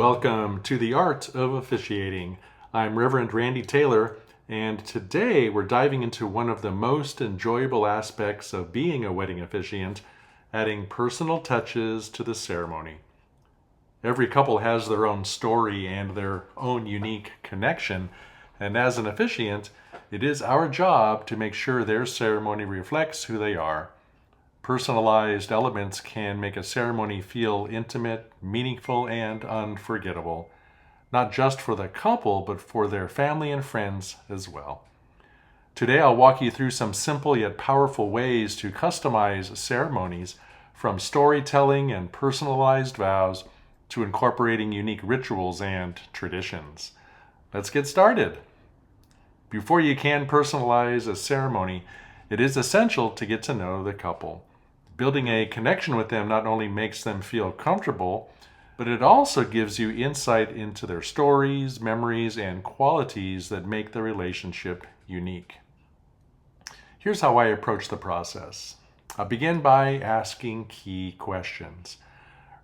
Welcome to the Art of Officiating. I'm Reverend Randy Taylor, and today we're diving into one of the most enjoyable aspects of being a wedding officiant, adding personal touches to the ceremony. Every couple has their own story and their own unique connection, and as an officiant, it is our job to make sure their ceremony reflects who they are. Personalized elements can make a ceremony feel intimate, meaningful, and unforgettable, not just for the couple, but for their family and friends as well. Today, I'll walk you through some simple yet powerful ways to customize ceremonies, from storytelling and personalized vows to incorporating unique rituals and traditions. Let's get started. Before you can personalize a ceremony, it is essential to get to know the couple. Building a connection with them not only makes them feel comfortable, but it also gives you insight into their stories, memories, and qualities that make the relationship unique. Here's how I approach the process. I begin by asking key questions.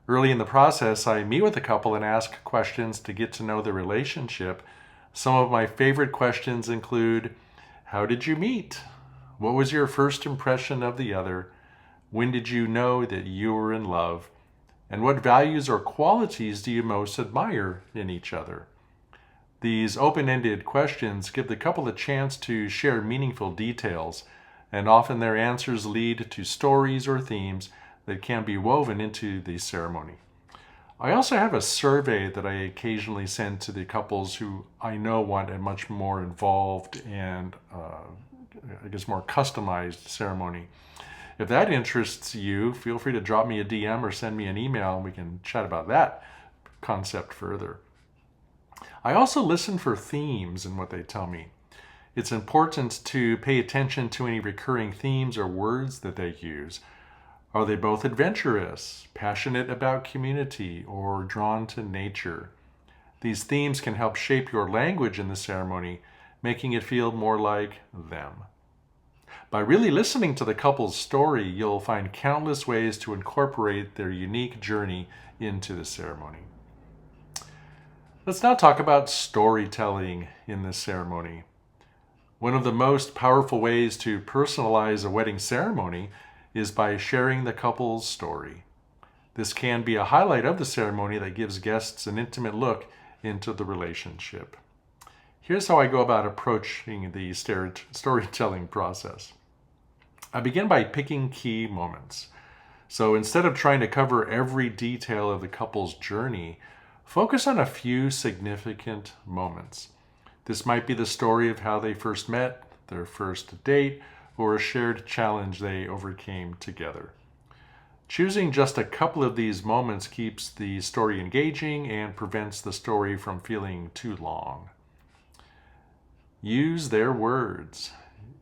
Early in the process, I meet with the couple and ask questions to get to know the relationship. Some of my favorite questions include, how did you meet? What was your first impression of the other? When did you know that you were in love? And what values or qualities do you most admire in each other? These open-ended questions give the couple a chance to share meaningful details, and often their answers lead to stories or themes that can be woven into the ceremony. I also have a survey that I occasionally send to the couples who I know want a much more involved and more customized ceremony. If that interests you, feel free to drop me a DM or send me an email and we can chat about that concept further. I also listen for themes in what they tell me. It's important to pay attention to any recurring themes or words that they use. Are they both adventurous, passionate about community, or drawn to nature? These themes can help shape your language in the ceremony, making it feel more like them. By really listening to the couple's story, you'll find countless ways to incorporate their unique journey into the ceremony. Let's now talk about storytelling in this ceremony. One of the most powerful ways to personalize a wedding ceremony is by sharing the couple's story. This can be a highlight of the ceremony that gives guests an intimate look into the relationship. Here's how I go about approaching the storytelling process. I begin by picking key moments. So instead of trying to cover every detail of the couple's journey, focus on a few significant moments. This might be the story of how they first met, their first date, or a shared challenge they overcame together. Choosing just a couple of these moments keeps the story engaging and prevents the story from feeling too long. Use their words.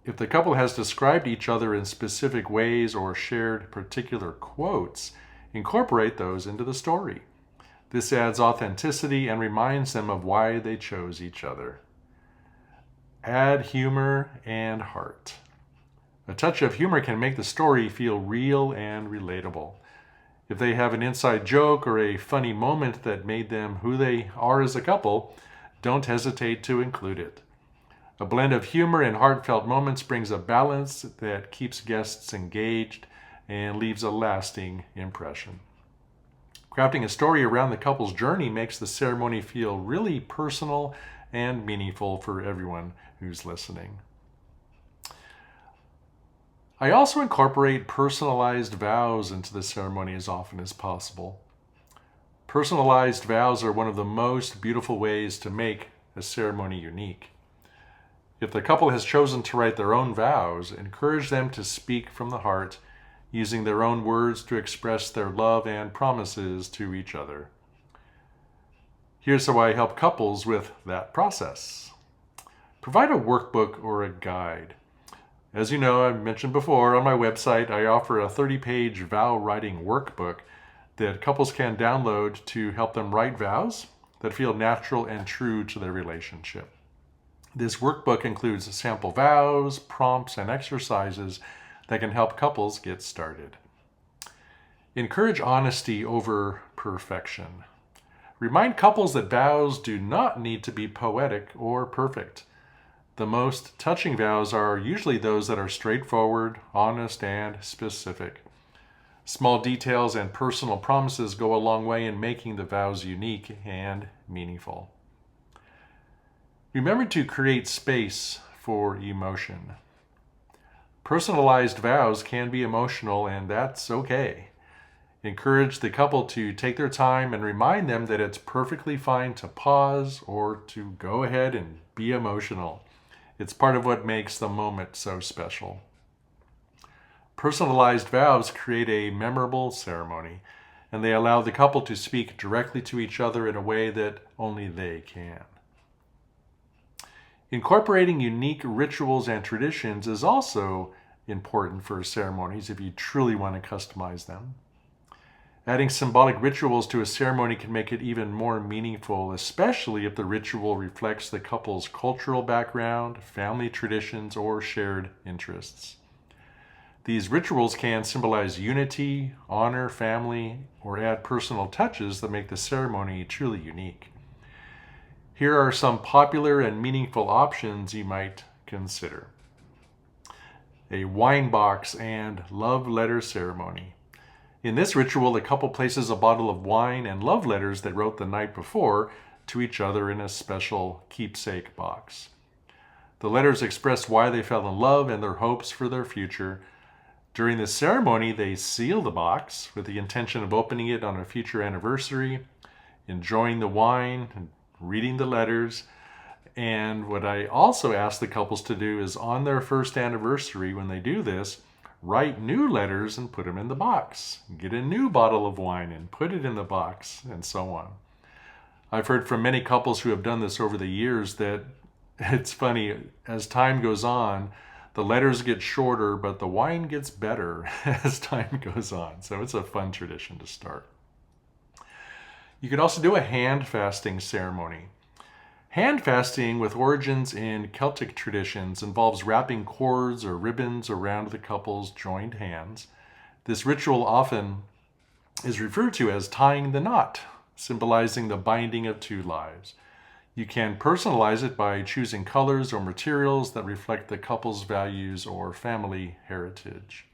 If the couple has described each other in specific ways or shared particular quotes, incorporate those into the story. This adds authenticity and reminds them of why they chose each other. Add humor and heart. A touch of humor can make the story feel real and relatable. If they have an inside joke or a funny moment that made them who they are as a couple, don't hesitate to include it. A blend of humor and heartfelt moments brings a balance that keeps guests engaged and leaves a lasting impression. Crafting a story around the couple's journey makes the ceremony feel really personal and meaningful for everyone who's listening. I also incorporate personalized vows into the ceremony as often as possible. Personalized vows are one of the most beautiful ways to make a ceremony unique. If the couple has chosen to write their own vows, encourage them to speak from the heart, using their own words to express their love and promises to each other. Here's how I help couples with that process. Provide a workbook or a guide. As you know, I mentioned before, on my website, I offer a 30-page vow writing workbook that couples can download to help them write vows that feel natural and true to their relationship. This workbook includes sample vows, prompts, and exercises that can help couples get started. Encourage honesty over perfection. remind couples that vows do not need to be poetic or perfect. The most touching vows are usually those that are straightforward, honest, and specific. Small details and personal promises go a long way in making the vows unique and meaningful. Remember to create space for emotion. Personalized vows can be emotional, and that's okay. Encourage the couple to take their time and remind them that it's perfectly fine to pause or to go ahead and be emotional. It's part of what makes the moment so special. Personalized vows create a memorable ceremony, and they allow the couple to speak directly to each other in a way that only they can. Incorporating unique rituals and traditions is also important for ceremonies if you truly want to customize them. Adding symbolic rituals to a ceremony can make it even more meaningful, especially if the ritual reflects the couple's cultural background, family traditions, or shared interests. These rituals can symbolize unity, honor family, or add personal touches that make the ceremony truly unique. Here are some popular and meaningful options you might consider. A wine box and love letter ceremony. In this ritual, the couple places a bottle of wine and love letters they wrote the night before to each other in a special keepsake box. The letters express why they fell in love and their hopes for their future. During the ceremony, they seal the box with the intention of opening it on a future anniversary, enjoying the wine, and reading the letters. And what I also ask the couples to do is on their first anniversary, when they do this, write new letters and put them in the box. Get a new bottle of wine and put it in the box, and so on. I've heard from many couples who have done this over the years that it's funny, as time goes on, the letters get shorter, but the wine gets better as time goes on. So it's a fun tradition to start. You could also do a hand fasting ceremony. Hand fasting, with origins in Celtic traditions, involves wrapping cords or ribbons around the couple's joined hands. This ritual often is referred to as tying the knot, symbolizing the binding of two lives. You can personalize it by choosing colors or materials that reflect the couple's values or family heritage.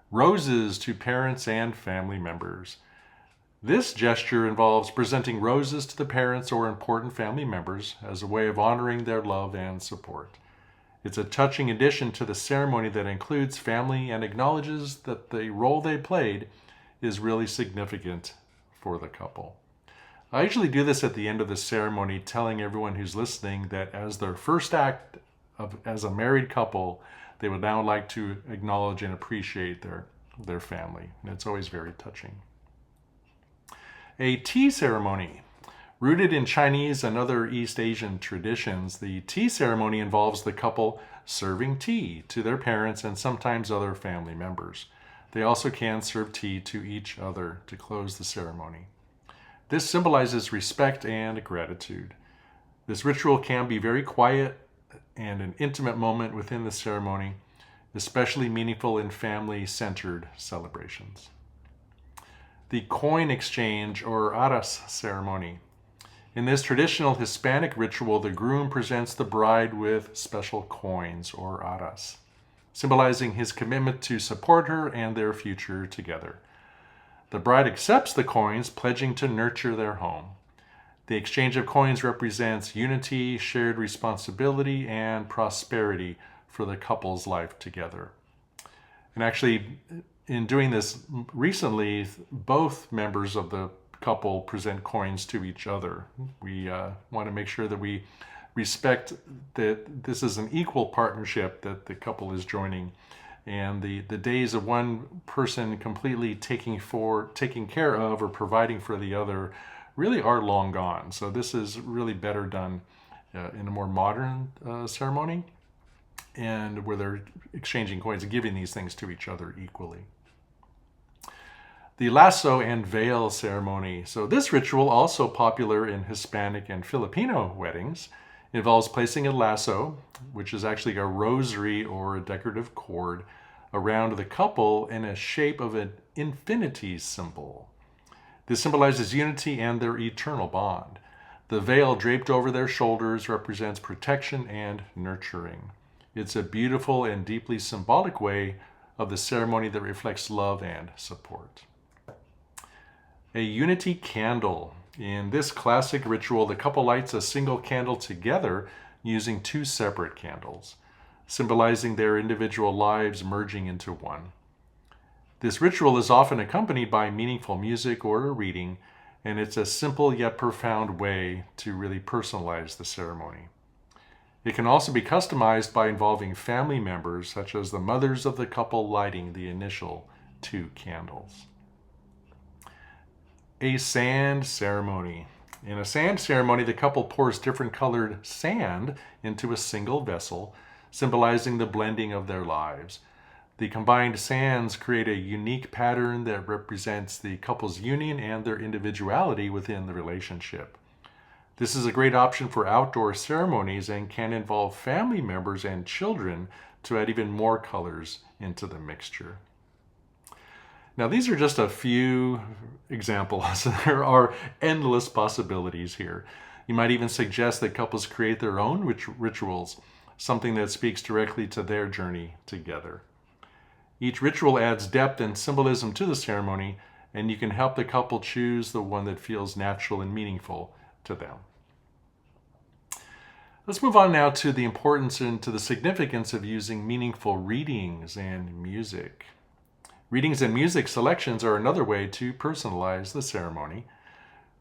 Roses to parents and family members. This gesture involves presenting roses to the parents or important family members as a way of honoring their love and support. It's a touching addition to the ceremony that includes family and acknowledges that the role they played is really significant for the couple. I usually do this at the end of the ceremony, telling everyone who's listening that as their first act as a married couple, they would now like to acknowledge and appreciate their family. And it's always very touching. A tea ceremony. Rooted in Chinese and other East Asian traditions, the tea ceremony involves the couple serving tea to their parents and sometimes other family members. They also can serve tea to each other to close the ceremony. This symbolizes respect and gratitude. This ritual can be very quiet and an intimate moment within the ceremony, especially meaningful in family-centered celebrations. The coin exchange or arras ceremony. In this traditional Hispanic ritual, the groom presents the bride with special coins or arras, symbolizing his commitment to support her and their future together. The bride accepts the coins, pledging to nurture their home. The exchange of coins represents unity, shared responsibility, and prosperity for the couple's life together. And actually, in doing this recently, both members of the couple present coins to each other. We want to make sure that we respect that this is an equal partnership that the couple is joining. And the days of one person completely taking care of or providing for the other really are long gone. So this is really better done in a more modern ceremony, and where they're exchanging coins and giving these things to each other equally. The lasso and veil ceremony. So this ritual, also popular in Hispanic and Filipino weddings, involves placing a lasso, which is actually a rosary or a decorative cord, around the couple in a shape of an infinity symbol. This symbolizes unity and their eternal bond. The veil draped over their shoulders represents protection and nurturing. It's a beautiful and deeply symbolic way of the ceremony that reflects love and support. A unity candle. In this classic ritual, the couple lights a single candle together using two separate candles, symbolizing their individual lives merging into one. This ritual is often accompanied by meaningful music or a reading, and it's a simple yet profound way to really personalize the ceremony. It can also be customized by involving family members, such as the mothers of the couple lighting the initial two candles. A sand ceremony. In a sand ceremony, the couple pours different colored sand into a single vessel, symbolizing the blending of their lives. The combined sands create a unique pattern that represents the couple's union and their individuality within the relationship. This is a great option for outdoor ceremonies and can involve family members and children to add even more colors into the mixture. Now, these are just a few examples. There are endless possibilities here. You might even suggest that couples create their own rituals, something that speaks directly to their journey together. Each ritual adds depth and symbolism to the ceremony, and you can help the couple choose the one that feels natural and meaningful to them. Let's move on now to the importance and to the significance of using meaningful readings and music. Readings and music selections are another way to personalize the ceremony.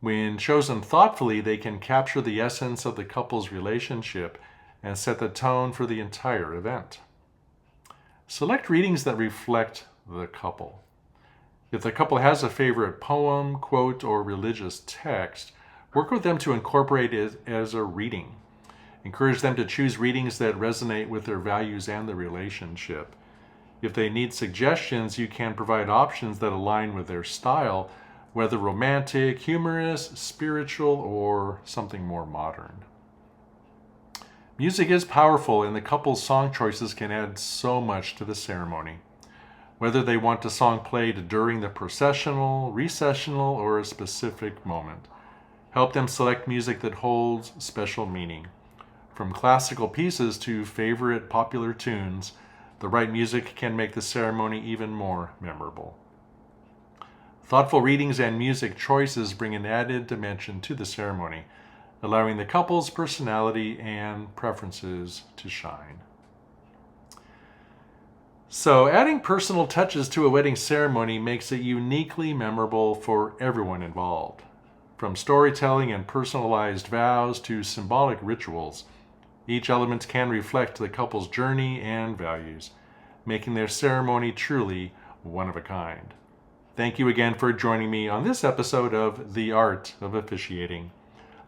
When chosen thoughtfully, they can capture the essence of the couple's relationship and set the tone for the entire event. Select readings that reflect the couple. If the couple has a favorite poem, quote, or religious text, work with them to incorporate it as a reading. Encourage them to choose readings that resonate with their values and the relationship. If they need suggestions, you can provide options that align with their style, whether romantic, humorous, spiritual, or something more modern. Music is powerful, and the couple's song choices can add so much to the ceremony. Whether they want a song played during the processional, recessional, or a specific moment, help them select music that holds special meaning. From classical pieces to favorite popular tunes, the right music can make the ceremony even more memorable. Thoughtful readings and music choices bring an added dimension to the ceremony, allowing the couple's personality and preferences to shine. So, adding personal touches to a wedding ceremony makes it uniquely memorable for everyone involved. From storytelling and personalized vows to symbolic rituals, each element can reflect the couple's journey and values, making their ceremony truly one of a kind. Thank you again for joining me on this episode of The Art of Officiating.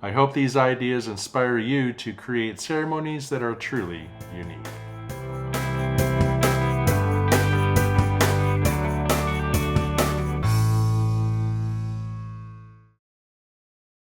I hope these ideas inspire you to create ceremonies that are truly unique.